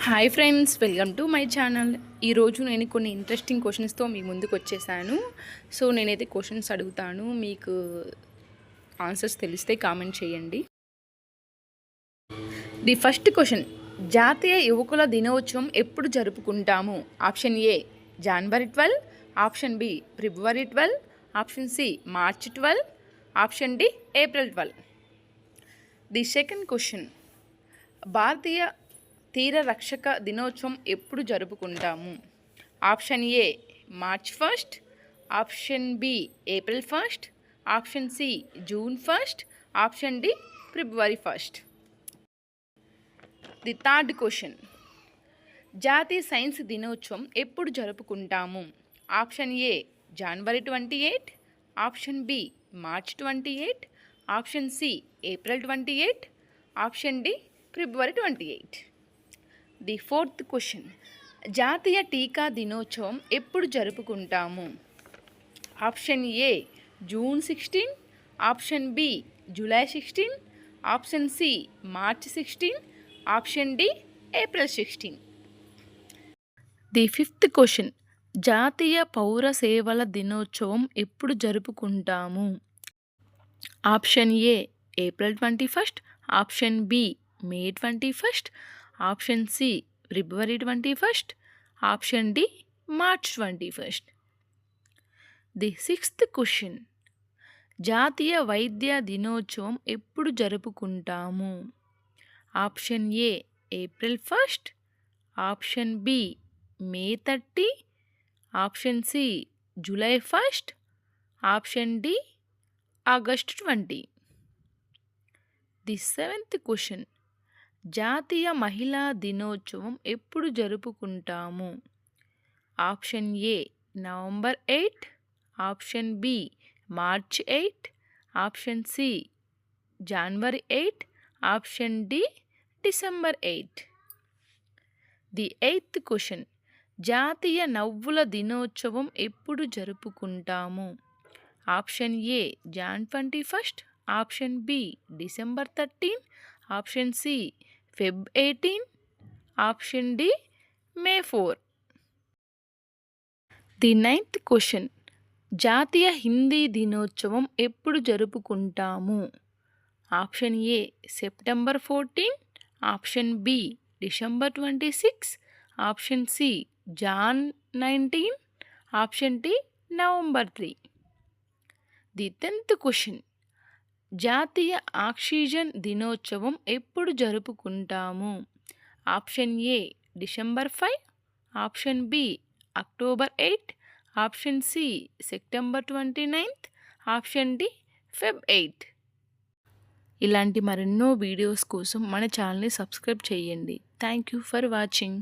Hi friends, welcome to my channel. ఈరోజు నేను కొన్ని ఇంట్రెస్టింగ్ క్వశ్చన్స్తో మీ ముందుకు వచ్చేసాను. సో నేనైతే క్వశ్చన్స్ అడుగుతాను, మీకు ఆన్సర్స్ తెలిస్తే కామెంట్ చేయండి. ది ఫస్ట్ క్వశ్చన్, జాతీయ యువకుల దినోత్సవం ఎప్పుడు జరుపుకుంటాము? ఆప్షన్ ఏ జనవరి 12, ఆప్షన్ బి ఫిబ్రవరి 12, option C March 12, option D April 12. The second question, భారతీయ తీర రక్షక దినోత్సవం ఎప్పుడు జరుపుకుంటాము? Option A March 1, option B April 1, option C June 1, option D ఫిబ్రవరి 1. ది థర్డ్ క్వశ్చన్, జాతీయ సైన్స్ దినోత్సవం ఎప్పుడు జరుపుకుంటాము? ఆప్షన్ ఏ జనవరి 28, option B March 28, option C April 28, option D ఫిబ్రవరి 28. ది ఫోర్త్ క్వశ్చన్, జాతీయ టీకా దినోత్సవం ఎప్పుడు జరుపుకుంటాము? Option A June 16, option B July 16, option C March 16, option D April 16. The fifth question, జాతీయ పౌర సేవల దినోత్సవం ఎప్పుడు జరుపుకుంటాము? Option A April 21, option B May 21, option C February 21, option D March 21. The sixth question, జాతీయ వైద్య దినోత్సవం ఎప్పుడు జరుపుకుంటాము? Option A April 1, option B May 30, option C July 1, option D August 20. The seventh question, జాతీయ మహిళా దినోత్సవం ఎప్పుడు జరుపుకుంటాము? Option A November 8, option B March 8, option C January 8, option D December 8. The eighth question, జాతీయ నవ్వుల దినోత్సవం ఎప్పుడు జరుపుకుంటాము? Option A Jan 21, option B December 13, option C Feb 18, option D May 4. The ninth question, జాతీయ హిందీ దినోత్సవం ఎప్పుడు జరుపుకుంటాము? Option A September 14, option B December 26, option C Jan 19, option D November 3. The 10th question, జాతీయ ఆక్సిజన్ దినోత్సవం ఎప్పుడు జరుపుకుంటాము? Option A December 5, option B October 8, option C September 29, option D Feb 8. ఇలాంటి మరెన్నో వీడియోస్ కోసం మన ఛానల్ని సబ్స్క్రైబ్ చేయండి. Thank you for watching.